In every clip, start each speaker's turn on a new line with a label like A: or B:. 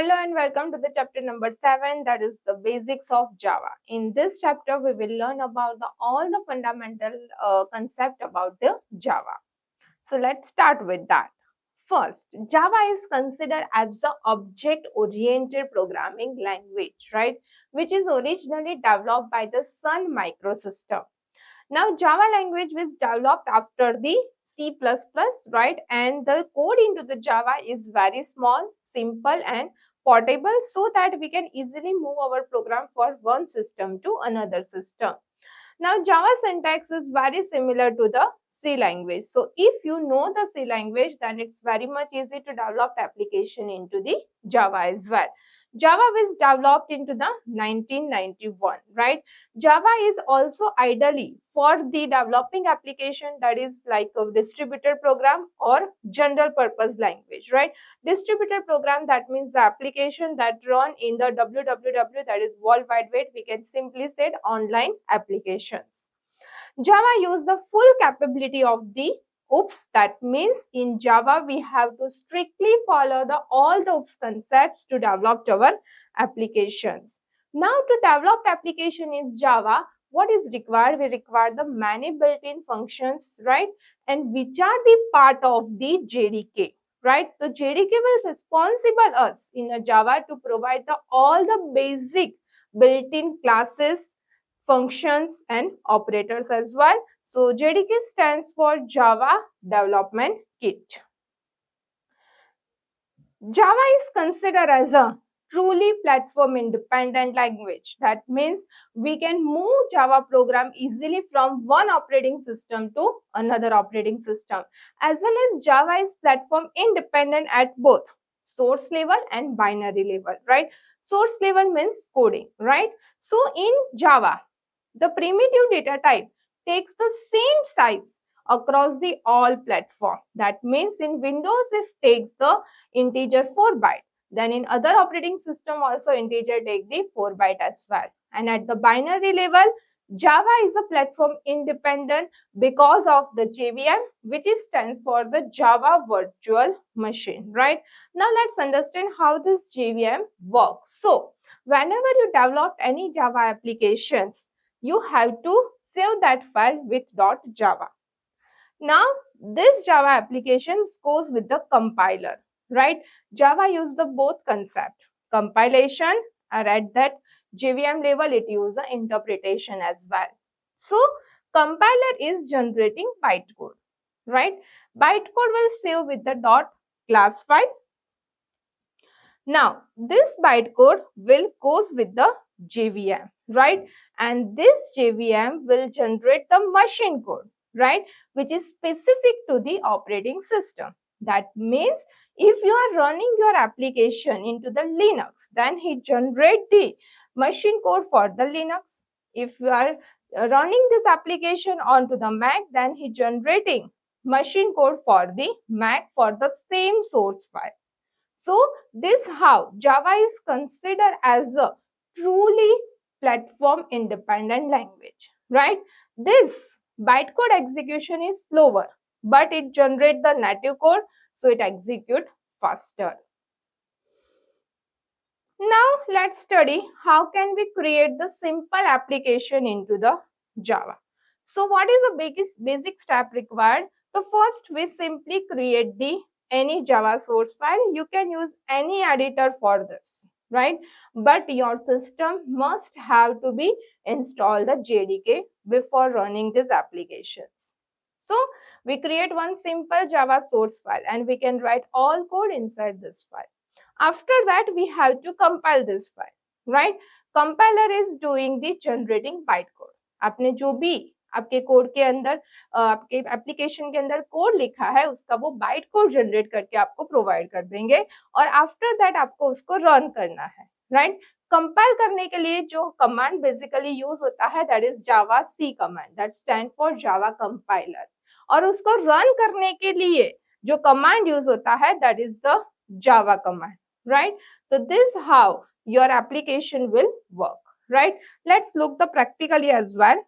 A: Hello and welcome to the chapter number 7, that is the basics of Java. In this chapter, we will learn about all the fundamental concept about the Java. So let's start with that. First, Java is considered as the object-oriented programming language, right? Which is originally developed by the Sun Microsystem. Now, Java language was developed after the C++, right? And the code into the Java is very small, simple and portable so that we can easily move our program from one system to another system. Now, Java syntax is very similar to the C language. So, if you know the C language, then it's very much easy to develop application into the Java as well. Java was developed into the 1991, right? Java is also ideally for the developing application that is like a distributed program or general purpose language, right? Distributed program, that means the application that run in the WWW, that is World Wide Web, we can simply say online applications. Java use the full capability of the OOPS. That means in Java we have to strictly follow all the OOPS concepts to develop our applications. Now to develop application in Java, what is required? We require the many built-in functions, right? And which are the part of the JDK, right? So JDK will responsible us in a Java to provide all the basic built-in classes, functions and operators as well. So JDK stands for Java Development Kit. Java is considered as a truly platform independent language. That means we can move Java program easily from one operating system to another operating system. As well as Java is platform independent at both source level and binary level, right? Source level means coding, right? So in Java, the primitive data type takes the same size across the all platform. That means in Windows it takes the integer 4 byte. Then in other operating system also integer take the 4 byte as well. And at the binary level, Java is a platform independent because of the JVM, which stands for the Java Virtual Machine, right? Now let's understand how this JVM works. So whenever you develop any Java applications, you have to save that file with .java. Now, this Java applications goes with the compiler, right? Java use the both concept, compilation, and at that JVM level, it use the interpretation as well. So, compiler is generating bytecode, right? Bytecode will save with the .class file. Now, this bytecode will goes with the JVM, right? And this JVM will generate the machine code, right? Which is specific to the operating system. That means if you are running your application into the Linux, then he generate the machine code for the Linux. If you are running this application onto the Mac, then he generating machine code for the Mac for the same source file. So this how Java is considered as a truly platform independent language, right? This bytecode execution is slower, but it generates the native code, so it executes faster. Now let's study how can we create the simple application into the Java. So what is the basic step required? So first we simply create the any Java source file. You can use any editor for this, right? But your system must have to be installed the JDK before running these applications. So we create one simple Java source file and we can write all code inside this file. After that, we have to compile this file, right? Compiler is doing the generating bytecode. आपने जो भी आपके code के अंदर आपके application के अंदर code लिखा है उसका वो बाइट कोड जनरेट करके आपको प्रोवाइड कर देंगे और आफ्टर दैट आपको उसको रन करना है, राइट? कंपाइल करने के लिए जो कमांड बेसिकली यूज होता है that is Java C command, that stand for Java compiler. और उसको रन करने के लिए जो कमांड यूज होता है that is the Java command, right? So this is how your application will work, right? Let's look the practically as well.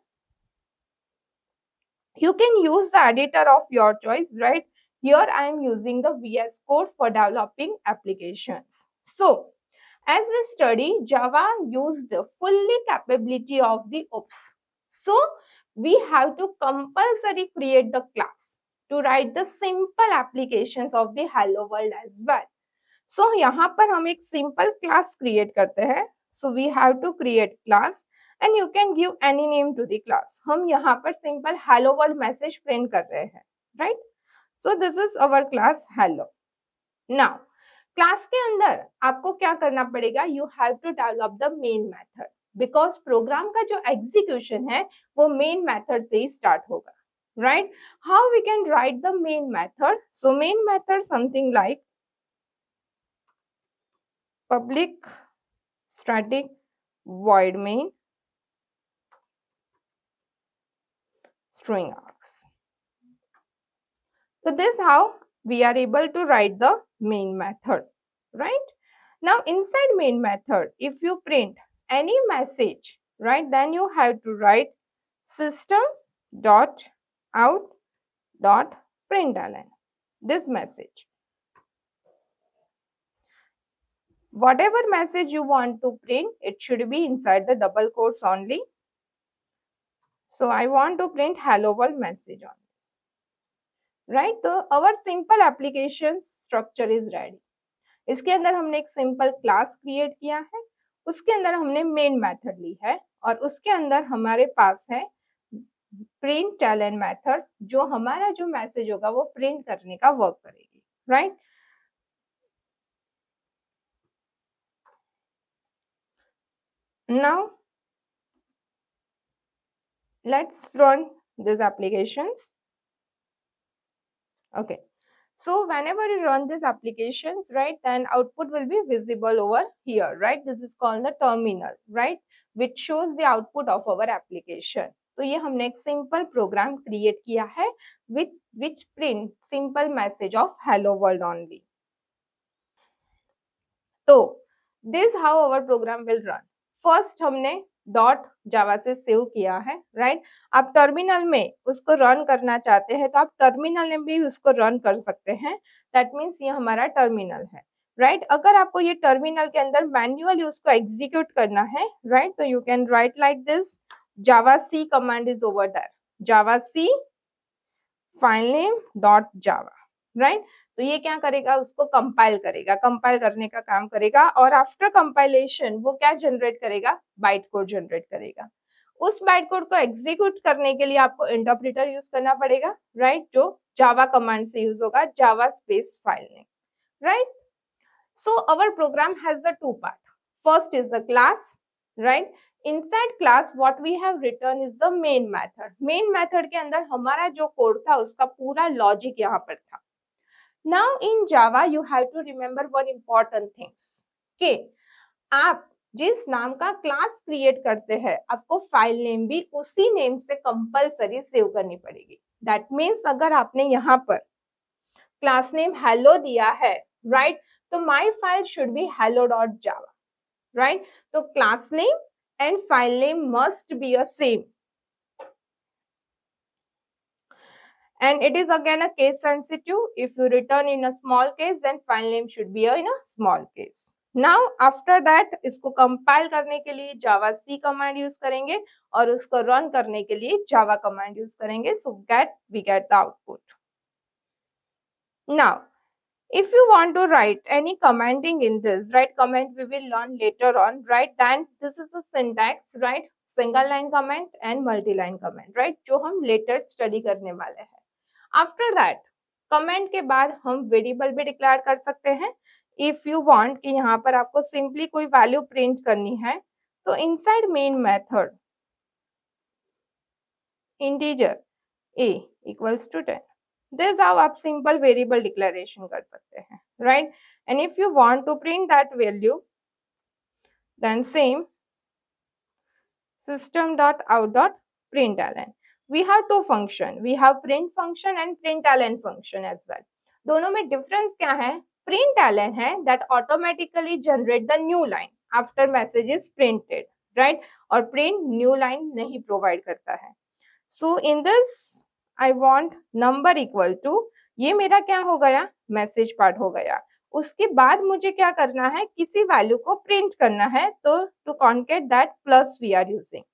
A: You can use the editor of your choice, right? Here I am using the VS Code for developing applications. So As we study, Java used the fully capability of the OOPS. So we have to compulsory create the class to write the simple applications of the hello world as well. So यहाँ पर हम एक simple class create करते हैं. So we have to create class and you can give any name to the class. हम यहाँ पर simple hello world message print कर रहे हैं, right? So this is our class hello. Now class के अंदर आपको क्या करना पड़ेगा, you have to develop the main method, because program का जो एग्जीक्यूशन है वो मेन मेथड से ही स्टार्ट होगा, right? How we can write the main method? So main method something like public static void main string args. So this how we are able to write the main method, right? Now inside main method, if you print any message, right, then you have to write system dot out dot println this message. Whatever message you want to print, it should be inside the double quotes only. So I want to print hello world message only, right? So our simple application structure is ready. इसके अंदर हमने एक simple class create किया है, उसके अंदर हमने main method ली है और उसके अंदर हमारे पास है println मेथड जो हमारा जो मैसेज होगा वो प्रिंट करने का वर्क करेगी, right? Now let's run these applications. Okay, so whenever you run these applications, right, then output will be visible over here, right? This is called the terminal, right, which shows the output of our application. तो ये हमने एक simple program create किया है which print simple message of hello world only. तो this how our program will run. First हमने dot जावा से save किया है, राइट? आप टर्मिनल में उसको रन करना चाहते हैं तो आप टर्मिनल में भी उसको रन कर सकते हैं. दैट मीन्स ये हमारा टर्मिनल है, राइट? अगर आपको ये टर्मिनल के अंदर मैन्युअली उसको एग्जीक्यूट करना है, राइट, तो you can write like this Java C command is over there, Java C file name dot Java, right? तो ये क्या करेगा, उसको कंपाइल करेगा, कंपाइल करने का काम करेगा और आफ्टर कंपाइलेशन वो क्या जनरेट करेगा, बाइट कोड जनरेट करेगा. उस बाइट कोड को एग्जीक्यूट करने के लिए आपको इंटरप्रेटर यूज करना पड़ेगा, राइट, जो जावा कमांड से यूज होगा, Java space file name, right? So our program has the two part. First is the class, right? Inside class what we have written is the main method. main method के अंदर हमारा जो code था उसका पूरा logic यहाँ पर था. Now in Java you have to remember one important things कि आप जिस नाम का क्लास क्रिएट करते हैं आपको फाइल नेम भी उसी नेम से कंपलसरी सेव करनी पड़ेगी. दैट मीन्स अगर आपने यहाँ पर क्लास नेम हेलो दिया है, राइट, तो my file should be hello.java, right? तो class name and file name must be a same, and it is again a case sensitive. If you return in a small case then file name should be in a small case. Now after that इसको compile करने के लिए जावा C command use करेंगे और उसको run करने के लिए जावा कमांड यूज करेंगे. So we get the output. Now if you want to write any commenting in this, right, comment we will learn later on, right? Then this is the syntax, right? Single line comment and multi line comment, right, जो हम later study करने वाले हैं. After that comment के बाद हम variable भी declare कर सकते हैं. If you want कि यहाँ पर आपको simply कोई वैल्यू प्रिंट करनी है तो inside main method integer a equals to 10. This how आप simple variable declaration कर सकते हैं, right? And if you want to print that value, then same system.out.println. We have two function. We have print function and println function as well. दोनों में difference क्या है? println है that automatically generate the new line after message is printed, right? और print new line नहीं provide करता है. So in this I want number equal to, ये मेरा क्या हो गया, मैसेज पार्ट हो गया. उसके बाद मुझे क्या करना है, किसी वैल्यू को प्रिंट करना है, तो to concat that plus we are using,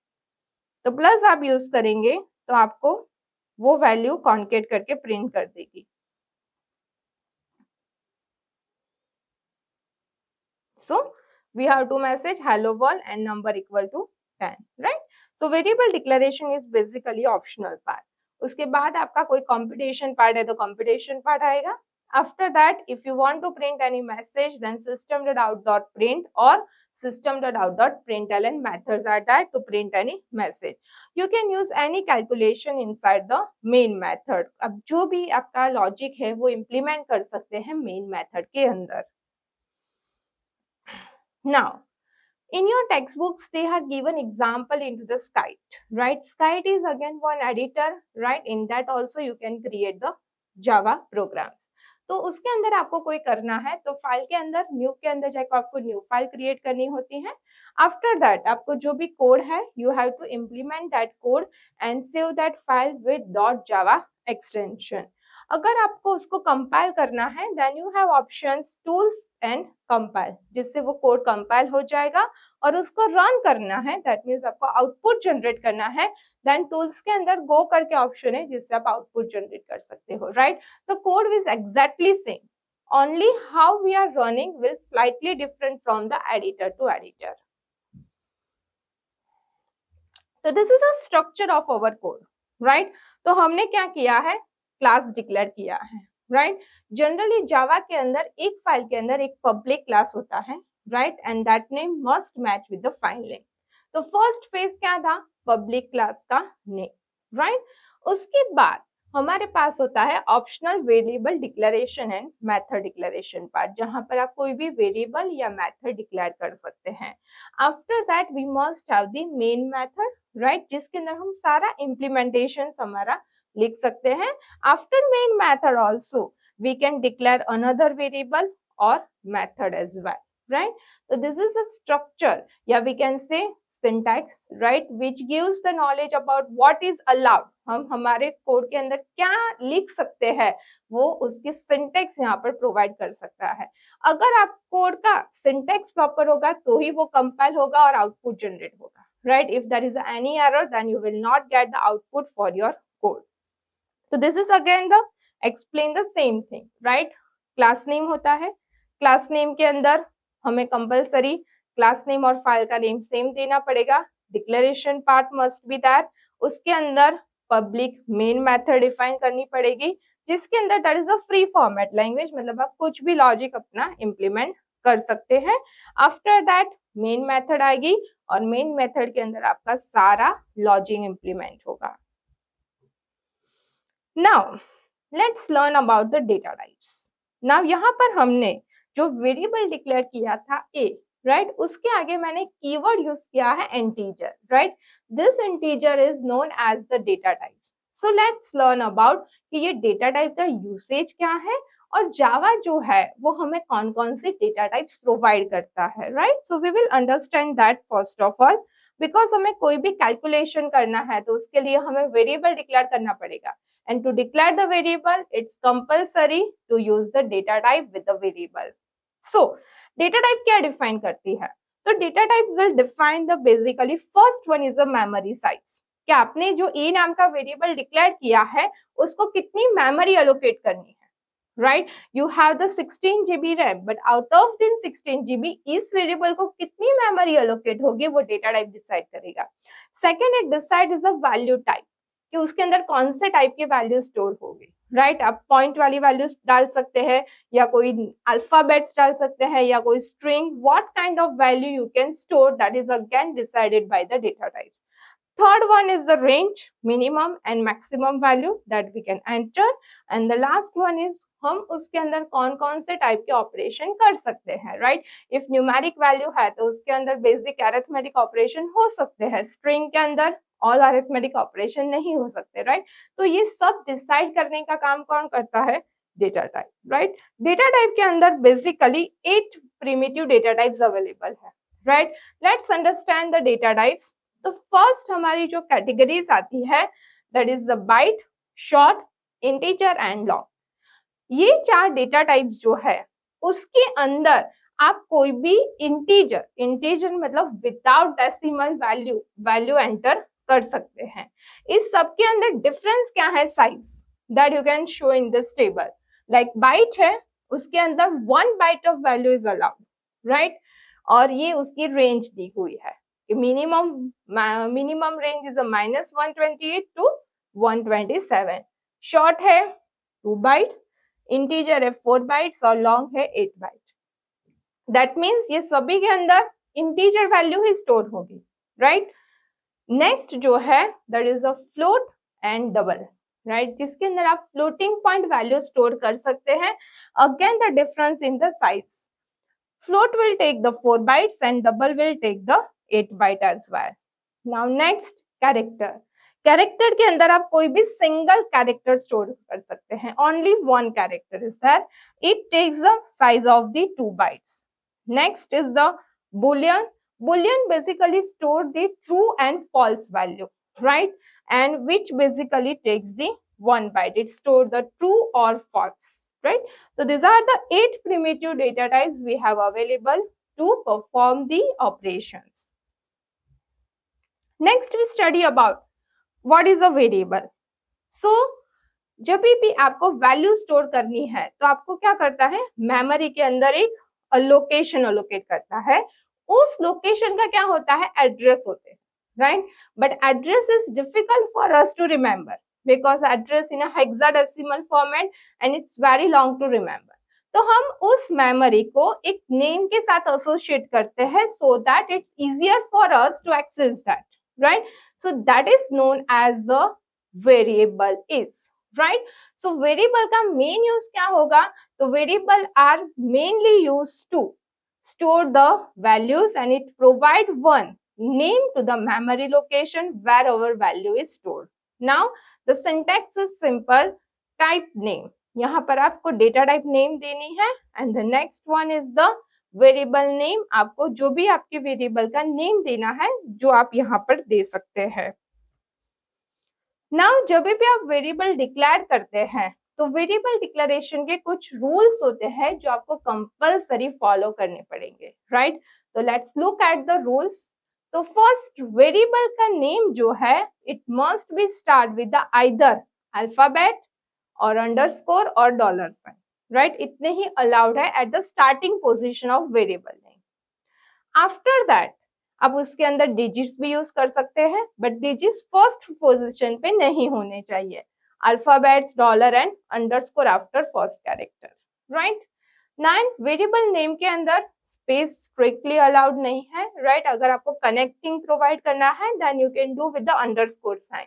A: तो प्लस आप यूज करेंगे तो आपको वो वैल्यू कॉन्केट करके प्रिंट कर देगी। So we have to message hello world and number equal to 10, right? So variable declaration is basically optional part. उसके बाद आपका कोई computation part है तो computation part आएगा. After that, if you want to print any message, then system.out.print or system.out.println methods are there to print any message. You can use any calculation inside the main method. अब जो भी आपका logic है वो implement कर सकते हैं main method के अंदर. Now, in your textbooks, they have given example into the Skite, right? Skite is again one editor, right? In that also you can create the Java programs. तो उसके अंदर आपको कोई करना है तो फाइल के अंदर न्यू के अंदर जाकर आपको न्यू फाइल क्रिएट करनी होती है. आफ्टर दैट आपको जो भी कोड है you have to implement that code and save that file with .java extension. अगर आपको उसको कंपाइल करना है then you have options tools and compile, जिससे वो कोड कंपाइल हो जाएगा और उसको रन करना है, दैट मीन्स आपको आउटपुट जनरेट करना है, देन टूल्स के अंदर गो करके ऑप्शन है जिससे आप आउटपुट जनरेट कर सकते हो, राइट? तो code is exactly same, only how we are running will slightly different from the editor to editor. तो this is a structure of our code, right? तो हमने क्या किया है, क्लास डिक्लेयर किया है, राइट? जनरली जावा के अंदर एक फाइल के अंदर एक पब्लिक क्लास होता है, right? And that name must match with the file name. तो फर्स्ट फेज क्या था, पब्लिक क्लास का नेम, राइट? उसके बाद हमारे पास होता है optional variable declaration and method declaration part, जहां पर आप कोई भी वेरिएबल या मेथड डिक्लेयर कर सकते हैं. After that we must have the main method, right? जिसके अंदर हम सारा इम्प्लीमेंटेशन हमारा लिख सकते हैं. After main method also we can declare another variable और method as well, right? So this is a structure, yeah, we can say syntax, right, which gives the knowledge about what is allowed. हम हमारे code के अंदर क्या लिख सकते हैं वो उसकी सिंटेक्स यहाँ पर प्रोवाइड कर सकता है. अगर आप कोड का सिंटेक्स प्रॉपर होगा तो ही वो कंपाइल होगा और आउटपुट जनरेट होगा, right? If there is any error then you will not get the output for your code. तो this is again the explain the same thing, right? Class name होता है, class name के अंदर हमें compulsory class name और file का name same देना पड़ेगा. Declaration part must be that, उसके अंदर पब्लिक मेन मेथड डिफाइन करनी पड़ेगी जिसके अंदर that is a free format language, मतलब आप कुछ भी लॉजिक अपना इम्प्लीमेंट कर सकते हैं. आफ्टर दैट मेन मेथड आएगी और मेन मेथड के अंदर आपका सारा लॉजिक इम्प्लीमेंट होगा. Now let's learn about the data types. Now यहाँ पर हमने जो वेरिएबल डिक्लेयर किया था ए, राइट, उसके आगे मैंने कीवर्ड यूज किया है integer, right? This integer is known as the data type. So let's learn about कि ये डेटा टाइप का यूसेज क्या है और जावा जो है वो हमें कौन कौन से डेटा टाइप्स प्रोवाइड करता है, right? So we will understand that first of all, because हमें कोई भी कैलकुलेशन करना है तो उसके लिए हमें वेरिएबल डिक्लेयर करना पड़ेगा. And to declare the variable, it's compulsory to use the data type with the variable. So, data type क्या define करती है? तो data type will define the basically first one is the memory size. कि आपने जो a नाम का variable declare किया है, उसको कितनी memory allocate करनी है, right? You have the 16 GB RAM, but out of the 16 GB इस variable को कितनी memory allocate होगी वो data type decide करेगा. Second, it decide is a value type. कि उसके अंदर कौन से टाइप की वैल्यू स्टोर होगी, राइट? आप पॉइंट वाली वैल्यूज डाल सकते हैं या कोई अल्फाबेट्स डाल सकते हैं या कोई string. What kind of value you can store, that is again decided by the data types. Third one is the range, minimum and maximum value that we can enter. And the last one is हम उसके अंदर कौन कौन से type के operation कर सकते हैं, राइट? इफ न्यूमेरिक वैल्यू है तो उसके अंदर बेसिक अरिथमेटिक ऑपरेशन हो सकते हैं. स्ट्रिंग के अंदर ऑल अरिथमेटिक ऑपरेशन नहीं हो सकते, राइट? तो ये सब डिसाइड करने का काम कौन करता है? Data type, right? Data type के अंदर basically 8 primitive data types available है, right? Let's understand the data types. तो फर्स्ट हमारी जो कैटेगरीज आती है that is the byte, short, integer and long. ये चार डेटा टाइप्स जो है उसके अंदर आप कोई भी इंटीजर मतलब विदाउट डेसिमल वैल्यू एंटर कर सकते हैं। इस सब के अंदर डिफरेंस क्या है? Size that you can show in this table. Like byte है, उसके अंदर 1 byte of value is allowed, right? और ये उसकी रेंज दी हुई है कि minimum range is -128 to 127। Short है 2 बाइट्स, इंटीजर है 4 बाइट्स और लॉन्ग है 8 बाइट। दैट मीन्स ये सभी के अंदर इंटीजर वैल्यू ही स्टोर होगी, राइट? नेक्स्ट जो है that is a float and double, right? जिसके अंदर आप फ्लोटिंग पॉइंट वैल्यू स्टोर कर सकते हैं। Again the difference in the size, float will take the 4 bytes and double will take the 8 byte as well. Now next character, character के अंदर आप कोई भी सिंगल कैरेक्टर स्टोर कर सकते हैं। Only one character is that, it takes the size of the 2 bytes. Next is the boolean. Boolean basically store the true and false value, right? And which basically takes the 1 byte. It stores the true or false, right? So these are the 8 primitive data types we have available to perform the operations. Next we study about what is a variable. So जब भी आपको value store करनी है तो आपको क्या करता है? मेमोरी के अंदर एक लोकेशन अलोकेट करता है। उस लोकेशन का क्या होता है? एड्रेस होते हैं, right? But address is difficult for us to remember because address in hexadecimal format and it's very long to remember. तो हम उस मेमोरी को एक नेम के साथ एसोसिएट करते हैं so that it's easier for us to access that, right? So that is known as the variable is, right? So variable का मेन यूज क्या होगा? तो variable are mainly use to store the values and it provide one name to the memory location where our value is stored. Now the syntax is simple, type name, यहाँ पर आपको data type name देनी है and the next one is the variable name, आपको जो भी आपके variable का name देना है जो आप यहाँ पर दे सकते हैं। Now जब भी आप variable declare करते हैं तो वेरिएबल डिक्लेरेशन के कुछ रूल्स होते हैं जो आपको कंपलसरी फॉलो करने पड़ेंगे, राइट? तो let's look at the rules. तो फर्स्ट, वेरिएबल का नेम जो है it must B start with the either alphabet और अंडरस्कोर और डॉलर साइन, राइट? इतने ही अलाउड है at the starting position of variable name. After that आप उसके अंदर डिजिट्स भी यूज कर सकते हैं बट डिजिट्स फर्स्ट पोजीशन पे नहीं होने चाहिए। Alphabets, dollar and underscore after first character, right? 9, variable name के अंदर स्पेस स्ट्रिक्टली अलाउड नहीं है, राइट? अगर आपको कनेक्टिंग प्रोवाइड करना है then you can do with the underscore sign.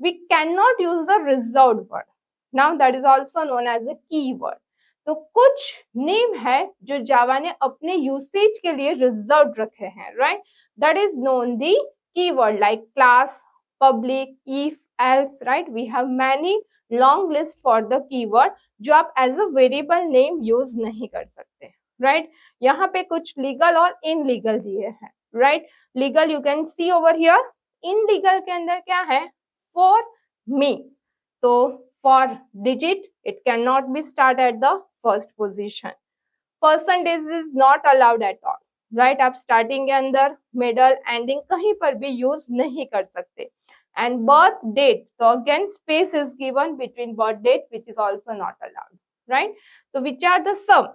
A: We can not use the reserved word, now that is also known as a keyword. तो कुछ नेम है जो जावा ने अपने यूसेज के लिए रिजर्व्ड रखे हैं, right? That is known the keyword like class, public, if, else, right? We have many long list for the keyword जो आप as a variable name use नहीं कर सकते, right? यहाँ पे कुछ legal और illegal दिए हैं, right? Legal you can see over here, illegal के अंदर क्या है? For me, तो for digit it cannot be start at the first position. Percentage is not allowed at all, right? आप starting के अंदर middle ending कहीं पर भी use नहीं कर सकते। And birth date, so again space is given between birth date which is also not allowed, right? So which are the some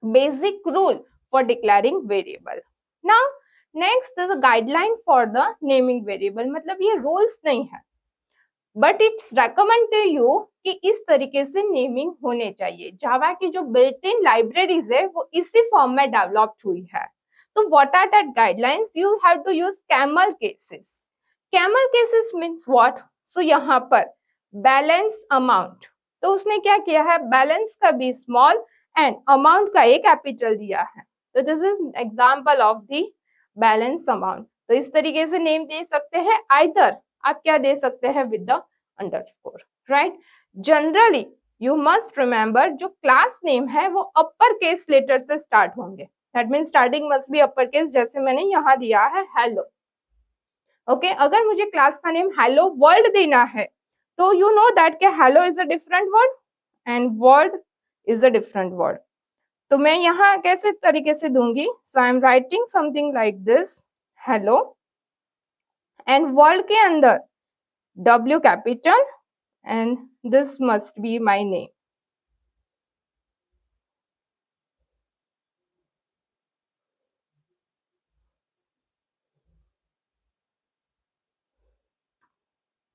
A: basic rule for declaring variable. Now next there's a guideline for the naming variable, मतलब ये rules नहीं है but it's recommend to you कि इस तरीके से naming होने चाहिए। जावा की जो बिल्ट इन लाइब्रेरीज है वो इसी फॉर्म में डेवलप्ड हुई है। तो what are that guidelines? You have to use camel cases. Camel cases means what? So यहाँ पर बैलेंस अमाउंट, तो उसने क्या किया है? बैलेंस का भी स्मॉल एंड अमाउंट का एक कैपिटल दिया है। तो this is example of the balance amount. तो इस तरीके से नेम दे सकते हैं, आइदर आप क्या दे सकते हैं with the underscore, right? Generally you must remember जो क्लास नेम है वो अपर केस लेटर से स्टार्ट होंगे। That means starting must be upper case, जैसे मैंने यहाँ दिया है हेलो। ओके, अगर मुझे क्लास का नेम हेलो वर्ल्ड देना है तो यू नो दैट के hello is a different word and world is a different word. तो मैं यहाँ कैसे तरीके से दूंगी, so I am writing something like this, hello, and word के अंदर W capital and this must be my name.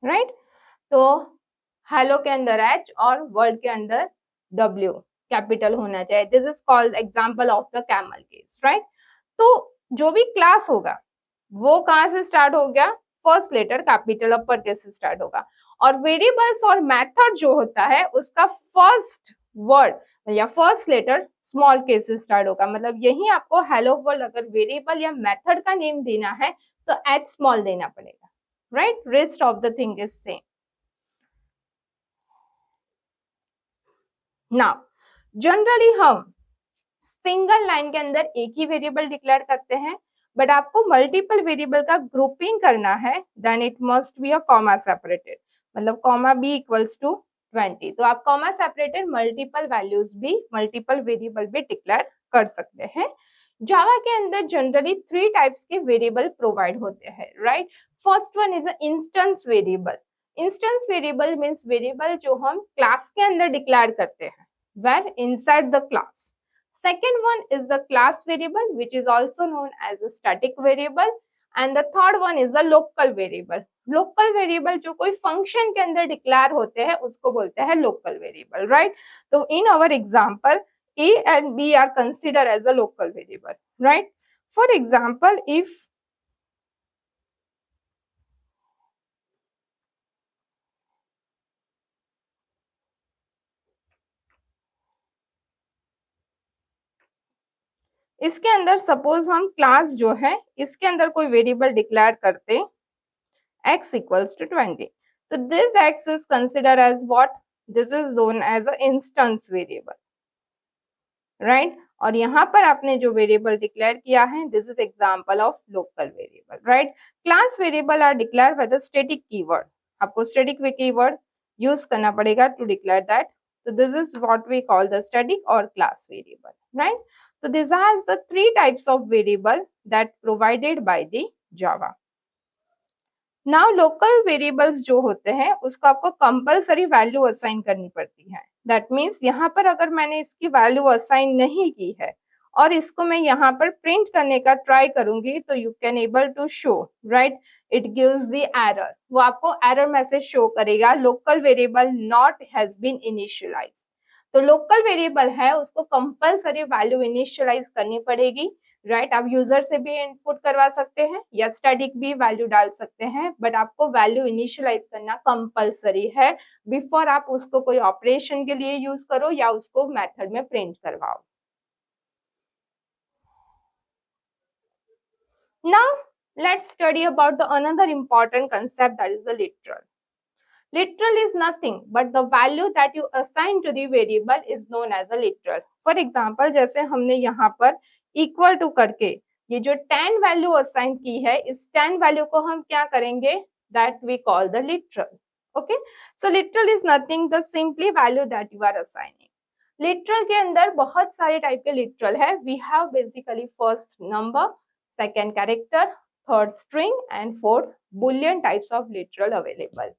A: Right, तो हेलो के अंदर H और वर्ड के अंदर W कैपिटल होना चाहिए. This is called example of the camel case. Right, तो जो भी क्लास होगा वो कहाँ से स्टार्ट हो गया, first letter capital upper case से स्टार्ट होगा. और वेरिएबल्स और मेथड जो होता है उसका फर्स्ट वर्ड या फर्स्ट लेटर स्मॉल केस से स्टार्ट होगा. मतलब यही आपको हेलो वर्ल्ड अगर वेरिएबल या मेथड का नेम देना है तो एच स्मॉल देना पड़ेगा. Right, rest of the thing is same. Now generally हम सिंगल लाइन के अंदर एक ही वेरिएबल डिक्लेयर करते हैं, बट आपको मल्टीपल वेरिएबल का ग्रुपिंग करना है, then it must be a comma separated. मतलब कॉमा बी इक्वल्स टू 20. तो आप कॉमा सेपरेटेड मल्टीपल वैल्यूज भी, मल्टीपल वेरिएबल भी डिक्लेयर कर सकते हैं. जावा के अंदर जनरली 3 टाइप्स के वेरिएबल प्रोवाइड होते हैं. Right, first one is instance variable. Instance variable means variable जो हम क्लास के अंदर डिक्लेयर करते हैं, where inside the class. Second one is the class variable, which is also known as a static variable, and the third one is the local variable. Local variable जो कोई function के अंदर declare होते हैं उसको बोलते हैं लोकल वेरिएबल. राइट, तो in our example A and B are considered as a local variable. Right, for example, if इसके अंदर सपोज हम क्लास जो है इसके अंदर कोई वेरिएबल डिक्लेयर करते x equals to 20. So this x is considered as what? This is known as an instance variable. Right? और यहाँ पर आपने जो वेरिएबल डिक्लेयर किया है, this is example of local variable. Right, class variable are declare with the static keyword. आपको static keyword use करना पड़ेगा to declare that. So this is what we call the static or class variable. Right, so this has the 3 types of variable that provided by the Java. Now local variables जो होते हैं उसको आपको compulsory value assign करनी पड़ती है. That means यहाँ पर अगर मैंने इसकी वैल्यू असाइन नहीं की है और इसको मैं यहाँ पर प्रिंट करने का ट्राई करूंगी तो you can able to show. Right, it gives the error. वो आपको एरर मैसेज शो करेगा, local variable not has been initialize. तो लोकल वेरिएबल है उसको कंपलसरी वैल्यू इनिशियलाइज करनी पड़ेगी. राइट, आप यूजर से भी इनपुट करवा सकते हैं या स्टैटिक भी वैल्यू डाल सकते हैं, बट आपको वैल्यू इनिशियलाइज करना कंपलसरी है बिफोर आप उसको कोई ऑपरेशन के लिए यूज करो या उसको मेथड में प्रिंट करवाओ. Now let's study about the another important concept, that is the literal. Literal is nothing but the value that you assign to the variable is known as a literal. For example, जैसे हमने यहाँ पर equal to करके ये जो 10 value assign की है, इस 10 वैल्यू को हम क्या करेंगे, that we call the literal. Okay, so literal is nothing the simply value that you are assigning. Literal के अंदर बहुत सारे टाइप के लिटरल है. We have basically first number, second character, third string and fourth boolean types of literal available.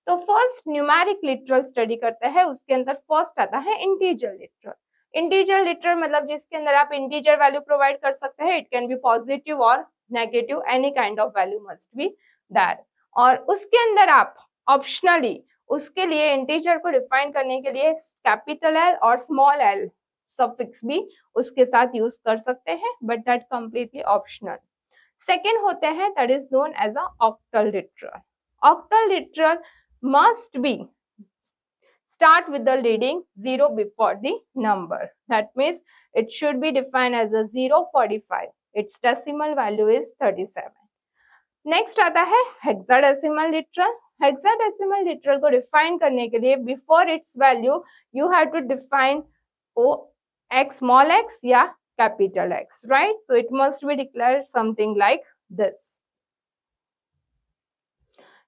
A: तो first numeric literal study करते हैं, उसके अंदर फर्स्ट आता है इंटीजर लिटरल. इंटीजर लिटरल मतलब जिसके अंदर आप इंटीजर वैल्यू प्रोवाइड कर सकते हैं. इट कैन बी पॉजिटिव और negative, any kind of value must be there. और उसके अंदर आप ऑप्शनली उसके लिए इंटीजर को डिफाइन करने के लिए कैपिटल एल और स्मॉल एल सफिक्स भी उसके साथ यूज कर सकते हैं, but that completely optional. Second होते हैं that is known as a octal literal. Octal literal must be start with the leading 0 before the number. That means it should be defined as a 045. Its decimal value is 37. Next आता है hexadecimal literal. Hexadecimal literal को define करने के लिए before its value you have to define x small x या capital X, right? So it must be declared something like this.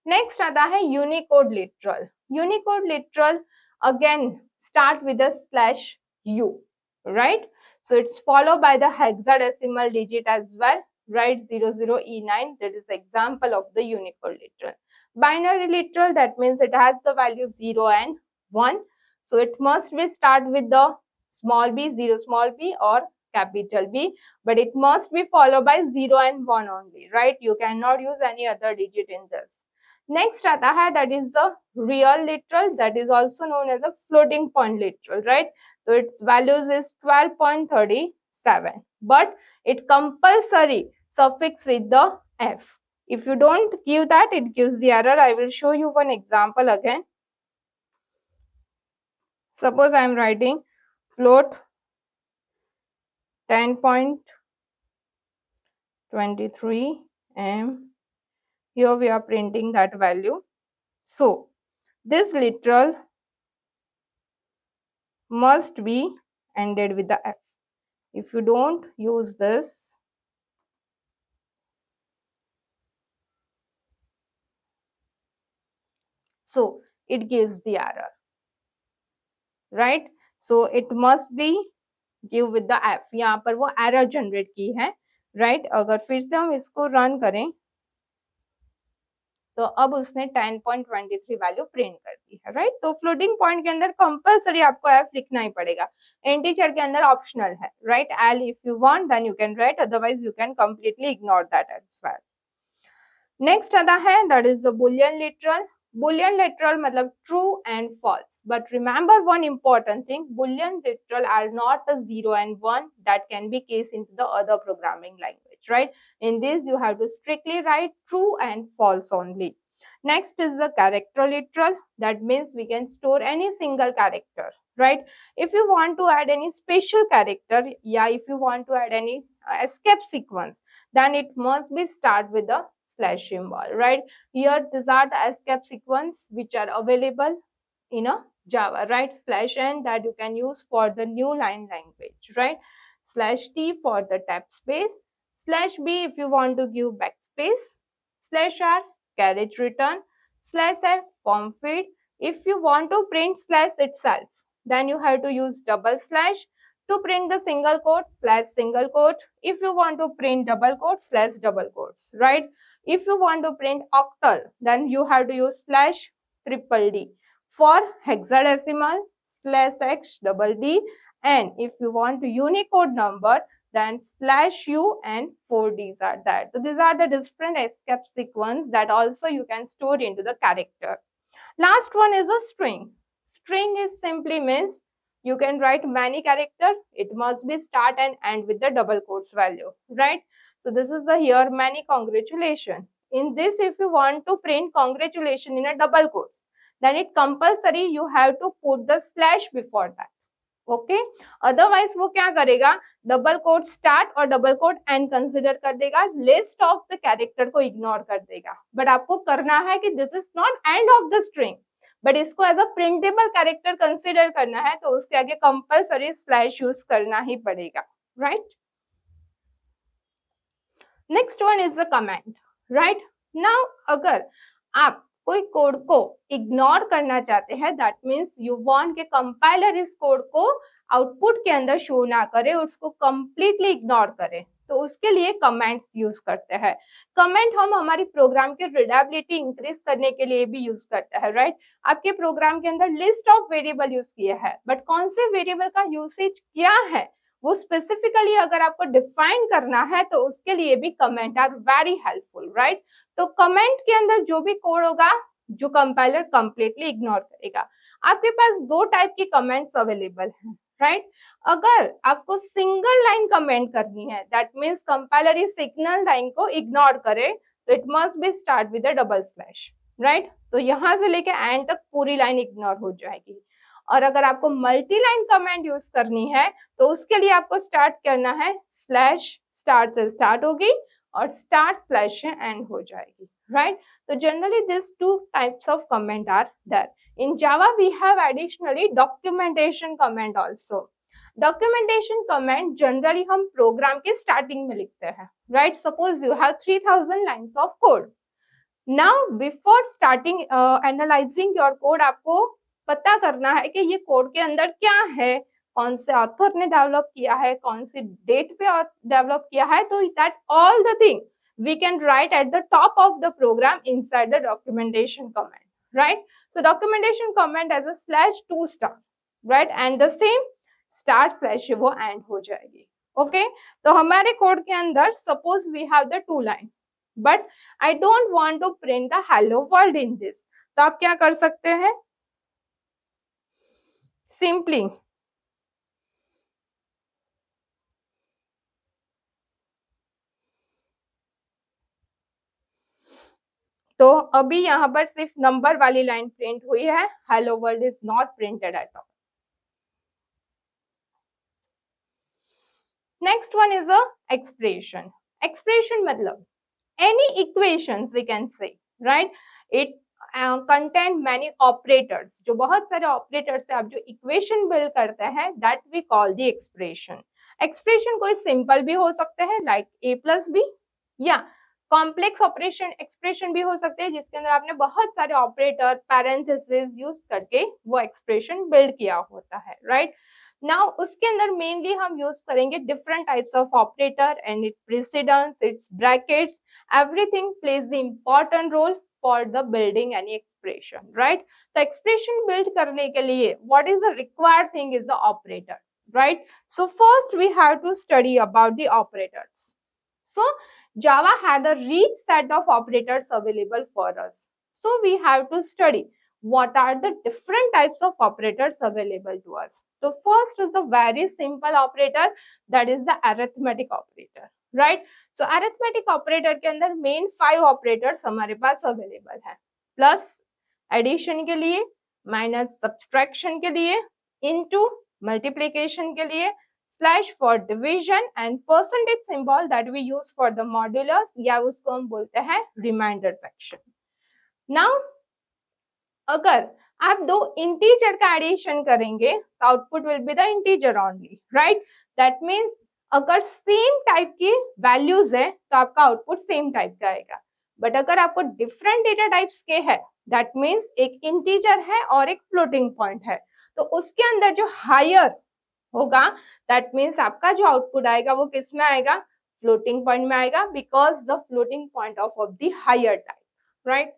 A: Next आता है Unicode literal. Unicode literal again start with a slash U. Right, So it's followed by the hexadecimal digit as well, right? 00E9, that is example of the Unicode literal. Binary literal, that means it has the value 0 and 1. So it must be start with the small b, 0 small b or capital B, but it must be followed by 0 and 1 only, right? You cannot use any other digit in this. Next आता है that is the real literal, that is also known as a floating point literal, right? So its values is 12.37, but it compulsory suffix with the f. If you don't give that, it gives the error. I will show you one example again. Suppose I am writing float 10.23 and here we are printing that value. So this literal must be ended with the f. If you don't use this, so it gives the error, right? So it must be give with the f. यहाँ पर वो error generate की है, right? अगर फिर से हम इसको run करें तो अब उसने 10.23 वैल्यू प्रिंट कर दी है, राइट? तो फ्लोटिंग पॉइंट के अंदर कंपलसरी आपको एफ लिखना ही पड़ेगा, इंटीजर के अंदर ऑप्शनल है, right? L if you want then you can write, otherwise you can completely ignore that as well. Next आता है that is the boolean literal. Boolean literal मतलब true and false. But remember one important thing, Boolean literal are not the 0 and 1 that can be case into the other programming language, right? In this you have to strictly write true and false only. Next is the character literal. That means we can store any single character, right? If you want to add any special character, yeah, if you want to add any escape sequence, then it must be start with the slash symbol, right? Here these are the escape sequence which are available in a Java, right? Slash n that you can use for the new line language, right? Slash t for the tab space, slash b if you want to give backspace, slash r carriage return, slash f form feed. If you want to print slash itself, then you have to use double slash. To print the single quote, slash single quote. If you want to print double quote, slash double quotes, right? If you want to print octal, then you have to use slash triple D. For hexadecimal, slash x double D. And if you want to Unicode number, then slash u and 4 Ds are that. So these are the different escape sequence that also you can store into the character. Last one is a string. String is simply means you can write many character. It must be start and end with the double quotes value, right? So this is the here many congratulations. In this, if you want to print congratulations in a double quotes, then it compulsory you have to put the slash before that. Okay otherwise वो क्या करेगा, double quote start और double quote end consider कर देगा, list of the character को ignore कर देगा. But आपको करना है कि this is not end of the string, but इसको as a printable character consider करना है तो उसके आगे कंपलसरी स्लैश यूज करना ही पड़ेगा, right? Next one is the comment, right? Now अगर आप कोई कोड को इग्नोर करना चाहते हैं, दैट मीन्स यू वांट के कंपाइलर इस कोड को आउटपुट के अंदर शो ना करे, उसको कंप्लीटली इग्नोर करे, तो उसके लिए कमेंट्स यूज करते हैं. कमेंट हम हमारी प्रोग्राम की रीडेबिलिटी इंक्रीज करने के लिए भी यूज करते हैं, राइट? आपके प्रोग्राम के अंदर लिस्ट ऑफ वेरिएबल यूज किए हैं, बट कौन से वेरिएबल का यूसेज क्या है वो स्पेसिफिकली अगर आपको डिफाइन करना है तो उसके लिए भी comment are very helpful, right? तो कमेंट के अंदर जो भी कोड होगा जो कंपाइलर कंप्लीटली इग्नोर करेगा. आपके पास दो टाइप की कमेंट्स अवेलेबल हैं, राइट? अगर आपको सिंगल लाइन कमेंट करनी है, दैट मीन्स कंपाइलर इस सिग्नल लाइन को इग्नोर करे, तो it must B start with a double slash, right? तो यहां से लेके एंड तक पूरी लाइन इग्नोर हो जाएगी. और अगर आपको मल्टी लाइन कमेंट यूज करनी है तो उसके लिए आपको स्टार्ट करना है स्लैश, स्टार्ट से स्टार्ट होगी और स्टार्ट स्लैश से एंड हो जाएगी, राइट? तो generally this two types of comment are there. In Java we have additionally documentation comment also. Documentation comment generally हम प्रोग्राम के स्टार्टिंग में लिखते हैं, राइट? Suppose you have 3000 lines of code. Now before starting analysing your code, आपको पता करना है कि ये कोड के अंदर क्या है, कौन से ऑथर ने डेवलप किया है, कौन सी डेट पे डेवलप किया है, तो that all the thing we can write at the top of the program inside the documentation comment, right? So documentation comment as a /2 star, right? And the same start slash वो end हो जाएगी, okay? तो हमारे code के अंदर suppose we have the 2 line, but I don't want to print the hello world in this, तो आप क्या कर सकते हैं? Simply तो अभी यहाँ पर सिर्फ नंबर वाली लाइन प्रिंट हुई है, hello world is not printed at all. Next one is a expression. Expression मतलब any equations we can say, right? It contain many operators, जो बहुत सारे ऑपरेटर्स से आप जो इक्वेशन बिल्ड करते हैं, that we call the expression. Expression कोई सिंपल भी हो सकते हैं लाइक a प्लस बी, या कॉम्प्लेक्स ऑपरेशन एक्सप्रेशन भी हो सकते हैं जिसके अंदर आपने बहुत सारे ऑपरेटर पैरेंथेसिस यूज करके वो एक्सप्रेशन बिल्ड किया होता है, राइट? नाउ उसके अंदर मेनली हम यूज करेंगे different types of operator and it precedence, it's brackets, everything plays the important role for the building any expression, right? तो एक्सप्रेशन बिल्ड करने के लिए what is the required thing is the operator, right? So first we have to study about the operators. So Java had a rich set of operators available for us. So we have to study what are the different types of operators available to us. So first is a very simple operator, that is the arithmetic operator, right? So arithmetic operator के अंदर main 5 operators हमारे पास available है. Plus addition के लिए, minus subtraction के लिए, into multiplication के लिए, slash for division and percentage symbol that we use for the modulus, या उसको हम बोलते हैं रिमाइंडर सेक्शन. नाउ अगर आप दो इंटीजर का एडिशन करेंगे तो output will be the integer only, right? That means अगर सेम टाइप की वैल्यूज है तो आपका आउटपुट सेम टाइप का आएगा. बट अगर आपको डिफरेंट डेटा टाइप्स के है, दैट मीन्स एक इंटीजर है और एक फ्लोटिंग पॉइंट है, तो उसके अंदर जो हायर होगा, दैट मीन्स आपका जो आउटपुट आएगा वो किस में आएगा? फ्लोटिंग पॉइंट में आएगा, because the floating point of the higher type, right?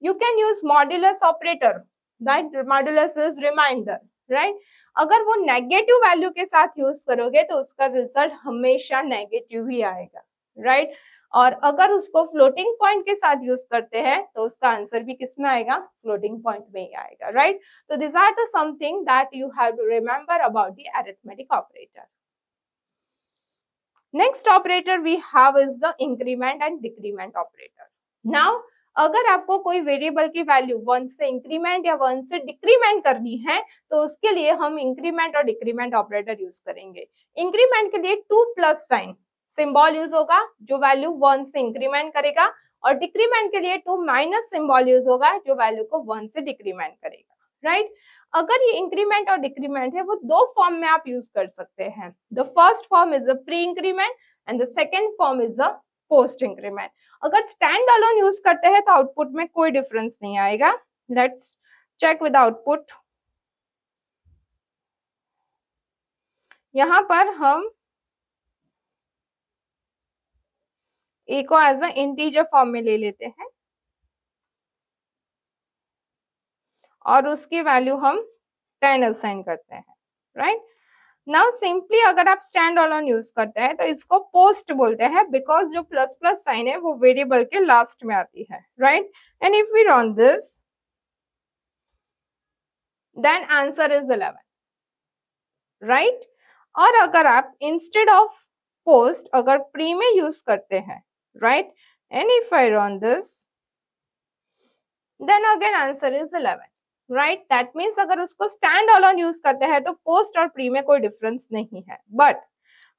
A: You can use modulus operator, that modulus is reminder, right? अगर वो नेगेटिव वैल्यू के साथ यूज करोगे तो उसका रिजल्ट हमेशा नेगेटिव ही आएगा, राइट? और अगर उसको फ्लोटिंग पॉइंट के साथ यूज करते हैं तो उसका आंसर भी किस में आएगा? फ्लोटिंग पॉइंट में ही आएगा, राइट? तो this are the something that you have to remember about the arithmetic operator. Next operator we have is the increment and decrement operator. Now अगर आपको कोई वेरिएबल की वैल्यू 1 से इंक्रीमेंट या 1 से डिक्रीमेंट करनी है तो उसके लिए हम इंक्रीमेंट और डिक्रीमेंट ऑपरेटर यूज करेंगे. इंक्रीमेंट के लिए 2 प्लस साइन सिंबल यूज होगा जो वैल्यू 1 से इंक्रीमेंट करेगा, और डिक्रीमेंट के लिए 2 माइनस सिंबल यूज होगा जो वैल्यू को 1 से डिक्रीमेंट करेगा, राइट? अगर ये इंक्रीमेंट और डिक्रीमेंट है वो दो फॉर्म में आप यूज कर सकते हैं. The first form is a pre increment and the second form is a post increment. अगर स्टैंड अलोन यूज करते हैं तो आउटपुट में कोई डिफरेंस नहीं आएगा. Let's check with output. यहाँ पर हम ए को एज अ इंटीजर फॉर्म में ले लेते हैं और उसकी वैल्यू हम 10 असाइन करते हैं, राइट? नाउ सिंपली अगर आप स्टैंड अलोन यूज करते हैं तो इसको पोस्ट बोलते हैं, बिकॉज जो प्लस प्लस साइन है वो वेरिएबल के लास्ट में आती है, right? And if we run this then answer is 11, right? और अगर आप इंस्टेड ऑफ पोस्ट अगर प्री में यूज करते हैं, right? And if I run this then again answer is 11, right? That means अगर उसको स्टैंड अलोन यूज करते हैं तो पोस्ट और प्री में कोई डिफरेंस नहीं है. बट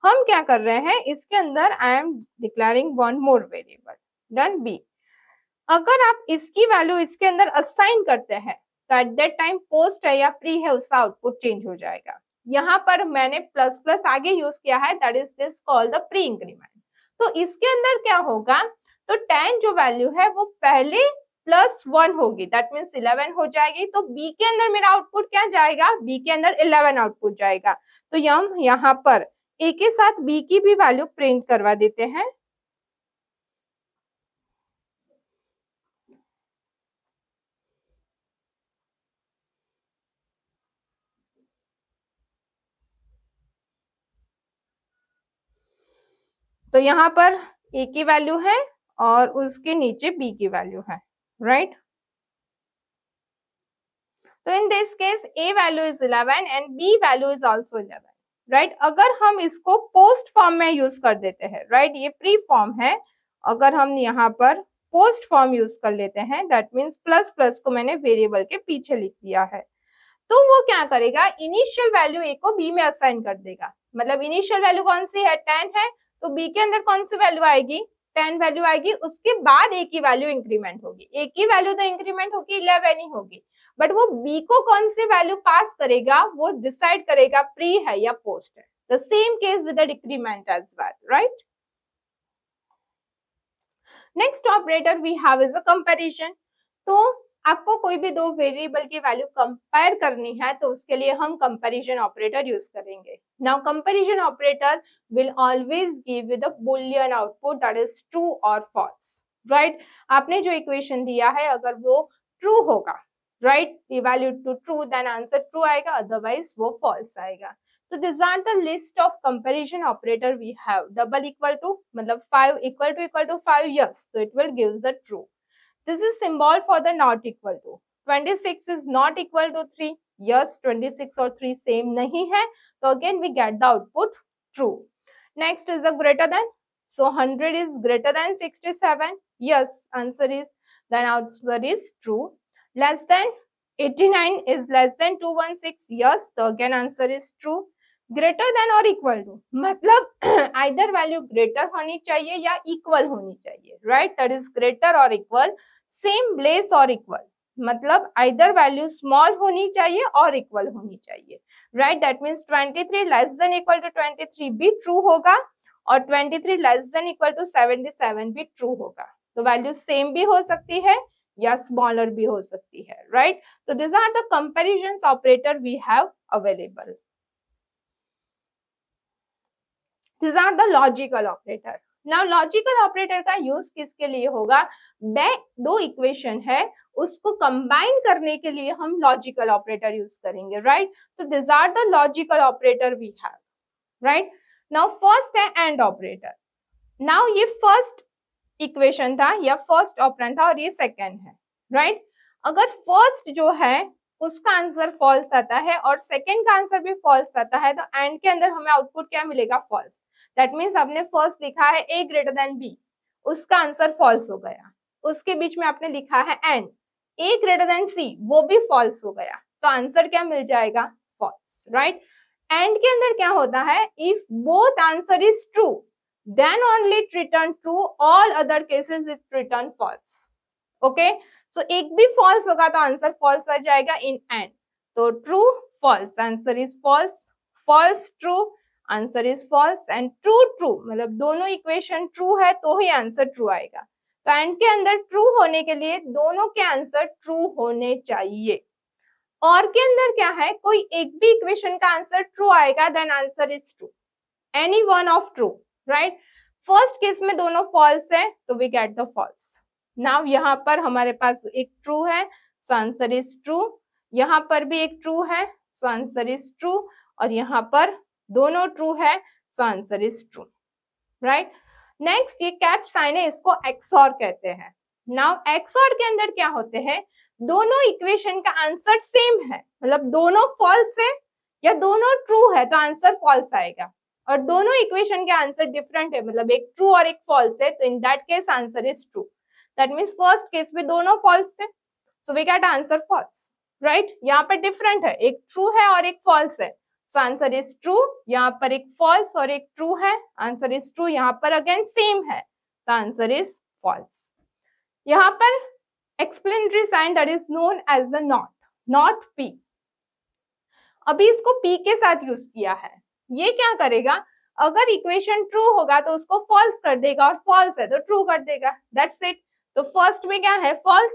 A: हम क्या कर रहे हैं, इसके अंदर I am declaring one more variable, done B. अगर आप इसकी वैल्यू इसके अंदर असाइन करते हैं तो एट दैट टाइम पोस्ट है या प्री है उसका आउटपुट चेंज हो जाएगा. यहाँ पर मैंने प्लस प्लस आगे यूज किया है, that is this called the pre increment. तो इसके अंदर क्या होगा, तो 10 जो वैल्यू है वो पहले +1 होगी, दैट मीन्स 11 हो जाएगी। तो बी के अंदर मेरा आउटपुट क्या जाएगा, बी के अंदर 11 आउटपुट जाएगा। तो हम यहाँ पर ए के साथ बी की भी वैल्यू प्रिंट करवा देते हैं। तो यहाँ पर ए की वैल्यू है और उसके नीचे बी की वैल्यू है, राइट। तो in this case A value is 11 and B value is also 11, right. अगर हम इसको पोस्ट फॉर्म में यूज कर देते हैं, राइट, ये प्री फॉर्म है, अगर हम यहाँ पर पोस्ट फॉर्म यूज कर लेते हैं, दैट मीन्स प्लस प्लस को मैंने वेरिएबल के पीछे लिख दिया है, तो वो क्या करेगा, इनिशियल वैल्यू ए को बी में असाइन कर देगा। मतलब इनिशियल वैल्यू कौन सी है, 10 है, तो बी के अंदर कौन सी वैल्यू आएगी, 10 वैल्यू आएगी। उसके बाद ए की वैल्यू इंक्रीमेंट होगी, ए की वैल्यू तो इंक्रीमेंट होगी 11 ही होगी, बट वो बी को कौन सी वैल्यू पास करेगा वो डिसाइड करेगा प्री है या पोस्ट है। The same case with the decrement as well, right. Next operator we have is a comparison. तो आपको कोई भी दो वेरिएबल की वैल्यू कंपेयर करनी है तो उसके लिए हम कंपैरिजन ऑपरेटर यूज करेंगे। Now comparison operator will always give you the boolean output that is true और फॉल्स, राइट। आपने जो इक्वेशन दिया है अगर वो ट्रू होगा, right, the value to true, then answer true आएगा, अदरवाइज वो फॉल्स आएगा। So these are the list of comparison operator we have. Double equal to मतलब 5 equal to 5, yes, so it will give the true. This is symbol for the not equal to. 26 is not equal to 3. Yes, 26 और 3 same नहीं है, so again we get the output true. Next is a greater than. So 100 is greater than 67. Yes, answer is, then answer is true. Less than 89 is less than 216. Yes, so again answer is true. Greater than और equal to मतलब either value greater होनी चाहिए या equal होनी चाहिए, right, that is greater और equal, same less और equal, मतलब आइदर वैल्यू स्मॉल होनी चाहिए और इक्वल होनी चाहिए, right. That means 23 less than equal to 23 भी ट्रू होगा और 23 लेस देन इक्वल टू 77 भी ट्रू होगा। तो वैल्यू सेम भी हो सकती है या स्मॉलर भी हो सकती है, राइट। तो this are the comparisons operator we have available. These are the logical operator. Now logical operator का यूज किसके लिए होगा, दो इक्वेशन है उसको कंबाइन करने के लिए हम लॉजिकल ऑपरेटर यूज करेंगे, राइट। तो this are the logical operator we have, right. Now first है एंड ऑपरेटर। नाउ ये फर्स्ट इक्वेशन था या फर्स्ट ऑपरेंड था और ये सेकेंड है, राइट। अगर फर्स्ट जो है उसका आंसर फॉल्स आता है और सेकेंड का आंसर भी फॉल्स आता है तो एंड के अंदर हमें आउटपुट क्या मिलेगा, फॉल्स। दैट मीन्स आपने फर्स्ट लिखा है ए ग्रेटर देन बी, उसका आंसर फॉल्स हो गया। उसके बीच में आपने लिखा है एंड ए ग्रेटर देन सी, वो भी फॉल्स हो गया, तो आंसर क्या मिल जाएगा, फॉल्स, राइट। एंड के अंदर क्या होता है, if both answer is true then only it return true, all other cases it return false. Okay, so एक भी फॉल्स होगा तो आंसर फॉल्स आ जाएगा इन एंड। तो true false, answer is false, false true, answer is false, and true true, मतलब दोनों equation true है तो ही आंसर ट्रू आएगा। तो एंड के अंदर ट्रू होने के लिए दोनों के आंसर ट्रू होने चाहिए। और के अंदर क्या है, कोई एक भी इक्वेशन का आंसर ट्रू आएगा then answer is true, any one of true, right. First case में दोनों फॉल्स है तो we get the false. Now यहाँ पर हमारे पास एक ट्रू है सो आंसर इज ट्रू, यहाँ पर भी एक ट्रू है सो आंसर इज ट्रू, और यहाँ पर दोनों ट्रू है so answer is true, right. Next ये कैप साइन है, इसको एक्सऑर कहते हैं। नाउ एक्सऑर के अंदर क्या होते हैं, दोनों इक्वेशन का आंसर सेम है, मतलब दोनों फॉल्स है या दोनों ट्रू है तो आंसर फॉल्स आएगा, और दोनों इक्वेशन के आंसर डिफरेंट है, मतलब एक ट्रू और एक फॉल्स है, तो in that case answer is true. That means first case में दोनों फॉल्स है so we get answer false, right. यहाँ पर डिफरेंट है, एक ट्रू है और एक फॉल्स है, सो आंसर इज ट्रू। यहाँ पर एक फॉल्स और एक ट्रू है, आंसर इज ट्रू। यहाँ पर अगेन सेम है तो आंसर इज फॉल्स। यहाँ पर explanatory sign that is known as a not, not P. अभी इसको पी के साथ यूज किया है, ये क्या करेगा, अगर इक्वेशन ट्रू होगा तो उसको फॉल्स कर देगा और फॉल्स है तो ट्रू कर देगा, दैट्स इट। तो फर्स्ट में क्या है, फॉल्स,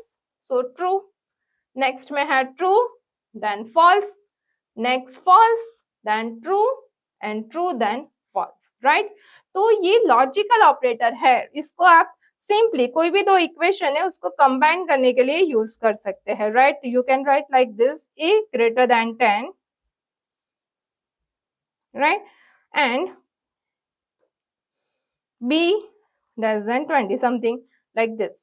A: सो ट्रू, नेक्स्ट में है true then false, next false then true and true then false, right. तो ये लॉजिकल ऑपरेटर है, इसको आप सिंपली कोई भी दो इक्वेशन है उसको कंबाइन करने के लिए यूज कर सकते हैं, right. You can write like this, a greater than 10, right, and b less than 20, something like this।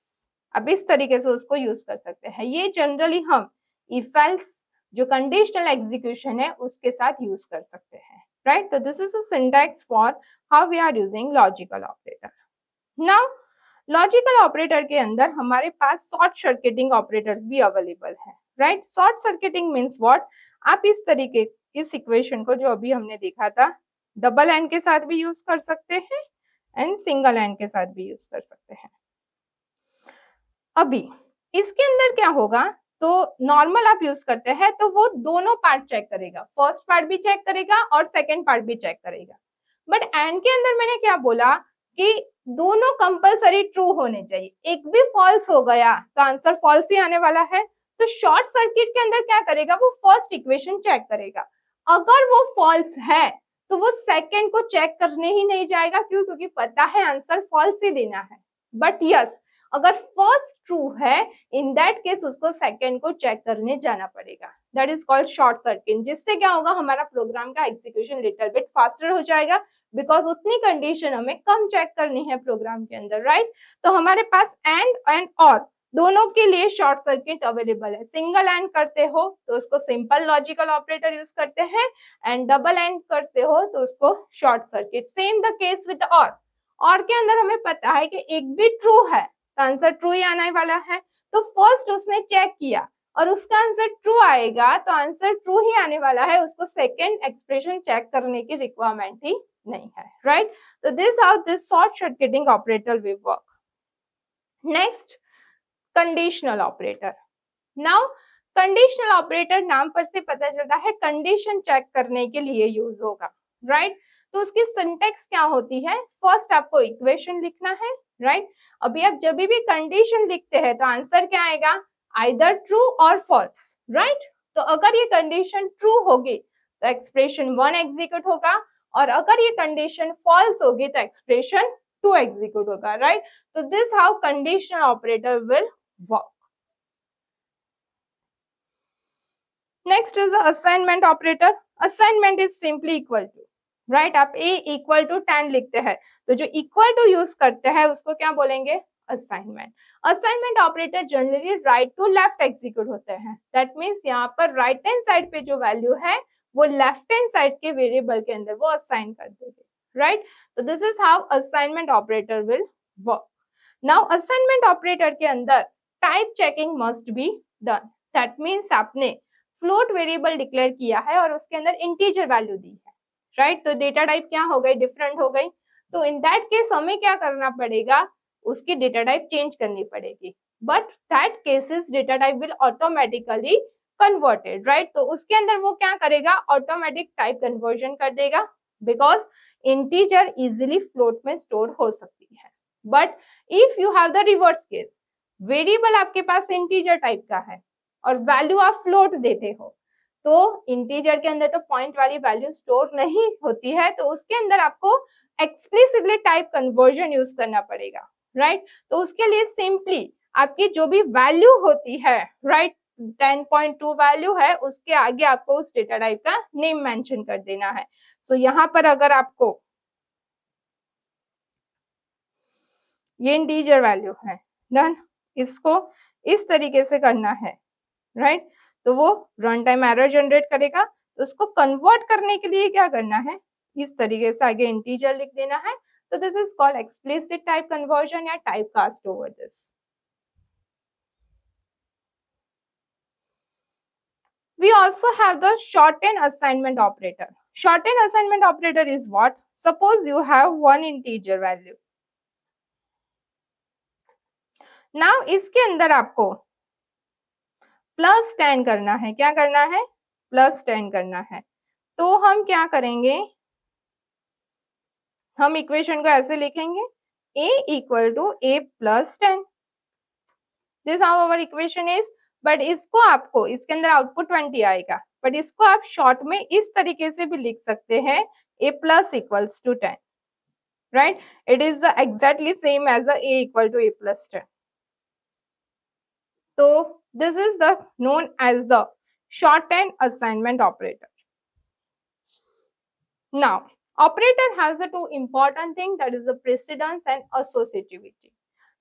A: अब इस तरीके से उसको यूज कर सकते हैं। ये जनरली हम इफ एल्स जो कंडीशनल एग्जीक्यूशन है उसके साथ यूज कर सकते हैं, राइट। तो this is a syntax for how we are using logical operator. Now logical operator के अंदर हमारे पास शॉर्ट सर्किटिंग ऑपरेटर्स भी अवेलेबल है, right. Short circuiting means what, आप इस तरीके इस इक्वेशन को जो अभी हमने देखा था डबल एंड के साथ भी यूज कर सकते हैं एंड सिंगल एंड के साथ भी यूज कर सकते हैं। अभी इसके अंदर क्या होगा, तो नॉर्मल आप यूज करते हैं तो वो दोनों पार्ट चेक करेगा, फर्स्ट पार्ट भी चेक करेगा और सेकंड पार्ट भी चेक करेगा। बट एंड के अंदर मैंने क्या बोला कि दोनों कंपलसरी ट्रू होने चाहिए, एक भी फॉल्स हो गया तो आंसर फॉल्स ही आने वाला है। तो शॉर्ट सर्किट के अंदर क्या करेगा, वो फर्स्ट इक्वेशन चेक करेगा, अगर वो फॉल्स है तो वो सेकंड को चेक करने ही नहीं जाएगा, क्यों, क्योंकि पता है आंसर फॉल्स ही देना है। बट यस, अगर फर्स्ट ट्रू है इन दैट केस उसको सेकंड को चेक करने जाना पड़ेगा, that is called short circuit. जिससे क्या होगा, हमारा प्रोग्राम का एग्जीक्यूशन लिटिल बिट फास्टर हो जाएगा, बिकॉज उतनी कंडीशन हमें कम चेक करनी है प्रोग्राम के अंदर, राइट। तो हमारे पास एंड और दोनों के लिए शॉर्ट सर्किट अवेलेबल है। सिंगल एंड करते हो तो उसको सिंपल लॉजिकल ऑपरेटर यूज करते हैं, एंड डबल एंड करते हो तो उसको short circuit. Same the case with और के अंदर हमें पता है कि एक भी ट्रू है तो आंसर ट्रू ही आने वाला है। तो फर्स्ट उसने चेक किया और उसका आंसर ट्रू आएगा तो आंसर ट्रू ही आने वाला है, उसको सेकंड एक्सप्रेशन चेक करने की रिक्वायरमेंट ही नहीं है, राइट। तो this how this short circuiting operator will work. Next, conditional operator. Now conditional operator नाम पर से पता चलता है कंडीशन चेक करने के लिए यूज होगा, राइट। तो उसकी सिंटेक्स क्या होती है, फर्स्ट आपको इक्वेशन लिखना है, राइट। अभी आप जब भी कंडीशन लिखते हैं तो आंसर क्या आएगा, आइदर ट्रू और फॉल्स, राइट। तो अगर ये कंडीशन ट्रू होगी तो एक्सप्रेशन 1 एग्जीक्यूट होगा, और अगर ये कंडीशन फॉल्स होगी तो एक्सप्रेशन 2 एग्जीक्यूट होगा, राइट। तो this how conditional operator will work. Next is the assignment operator. Assignment is simply equal to, right, आप a equal to 10 लिखते हैं तो जो equal to यूज करते हैं उसको क्या बोलेंगे, assignment. Assignment operator generally right to left execute होते हैं, दैट मीन्स यहाँ पर राइट हैंड साइड पे जो वैल्यू है वो लेफ्ट हैंड साइड के वेरिएबल के अंदर वो असाइन कर देंगे, राइट। तो this is how assignment operator will work. Now assignment operator के अंदर type checking must be done, that means आपने फ्लोट वेरिएबल डिक्लेयर किया है और उसके अंदर इंटीजर वैल्यू दी है, राइट। तो डेटा टाइप क्या हो गई, डिफरेंट हो गई। तो इन दैट केस हमें क्या करना पड़ेगा, उसकी डेटा टाइप चेंज करनी पड़ेगी, but that cases data type will automatically converted, right. तो उसके अंदर वो क्या करेगा, ऑटोमेटिक टाइप कन्वर्जन कर देगा, बिकॉज इंटीजर इजिली फ्लोट में स्टोर हो सकती है। But if you have the reverse case, variable आपके पास इंटीजर टाइप का है और वैल्यू आप फ्लोट देते हो, तो इंटीजर के अंदर तो पॉइंट वाली वैल्यू स्टोर नहीं होती है, तो उसके अंदर आपको एक्सप्लिसिटली टाइप कन्वर्जन यूज करना पड़ेगा, राइट। तो उसके लिए सिंपली आपकी जो भी वैल्यू होती है, राइट, 10.2 वैल्यू है, उसके आगे आपको उस डेटा टाइप का नेम मेंशन कर देना है। सो यहाँ पर अगर आपको ये इंटीजर वैल्यू है, डन, इसको इस तरीके से करना है, राइट। तो वो रन टाइम एरर जनरेट करेगा, तो उसको कन्वर्ट करने के लिए क्या करना है, इस तरीके से आगे इंटीजर लिख देना है। तो this is called explicit type conversion या type cast over this. We also have the shorten assignment operator. Shorten assignment operator is what? Suppose you have one integer value. Now इसके अंदर आपको प्लस 10 करना है, क्या करना है, प्लस 10 करना है। तो हम क्या करेंगे, हम इक्वेशन को ऐसे लिखेंगे, a equal to a plus 10, this how our equation is. But इसको आपको इसके अंदर आउटपुट 20 आएगा, बट इसको आप शॉर्ट में इस तरीके से भी लिख सकते हैं a plus equals to 10, right? It is exactly same as a equal to a plus 10. So this is the known as the shorthand assignment operator. Now operator has a two important thing, that is the precedence and associativity.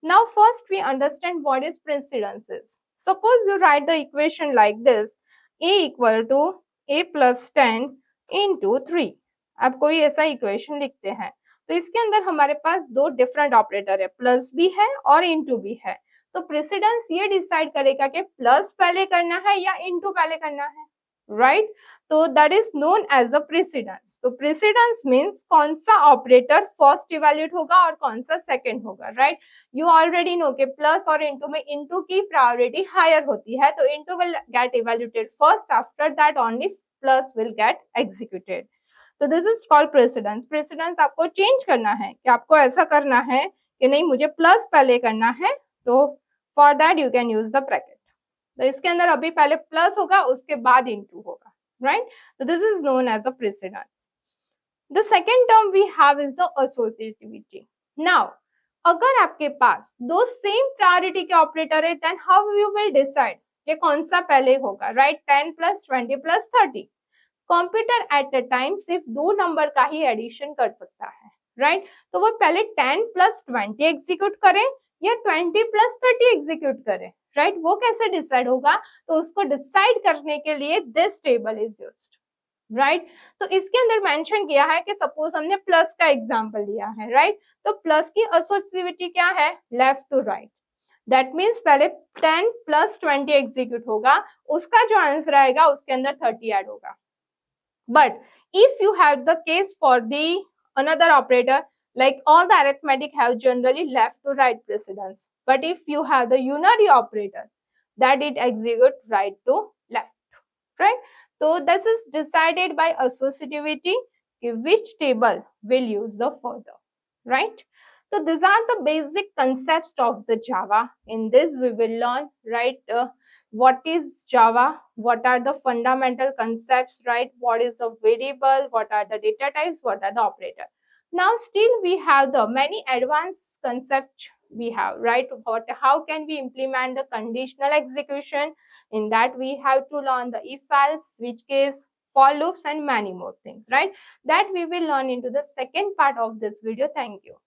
A: Now first we understand what is precedence is. Suppose you write the equation like this, a equal to a plus 10 into 3. आप कोई ऐसा equation लिखते हैं तो इसके अंदर हमारे पास दो डिफरेंट ऑपरेटर है, प्लस भी है और इनटू भी है। तो प्रेसिडेंस ये डिसाइड करेगा कि प्लस पहले करना है या इनटू पहले करना है, राइट? तो that is known as a precedence. तो प्रेसिडेंस मीन्स कौन सा ऑपरेटर फर्स्ट इवेल्यूएट होगा और कौन सा सेकंड होगा, राइट? यू ऑलरेडी नो के प्लस और इनटू में इनटू की प्रायोरिटी हायर होती है, तो into will get evaluated first, after that only plus will get executed. तो this is called precedence. Precedence आपको चेंज करना है कि आपको ऐसा करना है कि नहीं मुझे प्लस पहले करना है, तो for that you can use the bracket. तो इसके अंदर अभी पहले प्लस होगा उसके बाद इनटू होगा, राइट? तो this is known as a precedence. The second term we have is the associativity. Now अगर आपके पास दो सेम प्रायोरिटी के ऑपरेटर है, then how you will decide कि कौन सा पहले होगा, right? 10 plus 20 plus 30। Computer at a time सिर्फ दो नंबर का ही एडिशन कर सकता है, राइट? तो वो पहले 10 प्लस 20 एग्जीक्यूट करे या 20 प्लस 30 एग्जीक्यूट करे, राइट? वो कैसे डिसाइड होगा? तो उसको डिसाइड करने के लिए this table is used, right? तो इसके अंदर मेंशन किया है कि सपोज हमने प्लस का एग्जांपल लिया है, राइट? तो प्लस की एसोसिएटिविटी क्या है? Left to right. That means पहले 10 प्लस 20 एग्जीक्यूट होगा, उसका जो आंसर आएगा उसके अंदर 30 ऐड होगा। But if you have the case for the another operator, like all the arithmetic have generally left to right precedence, but if you have the unary operator, that it execute right to left, right? So this is decided by associativity, which table will use the further, right? So these are the basic concepts of the Java. In this we will learn, right, what is Java, what are the fundamental concepts, right? What is a variable, what are the data types, what are the operator. Now still we have the many advanced concepts we have, right? How can we implement the conditional execution? In that we have to learn the if else, switch case, for loops and many more things, right? That we will learn into the second part of this video. Thank you.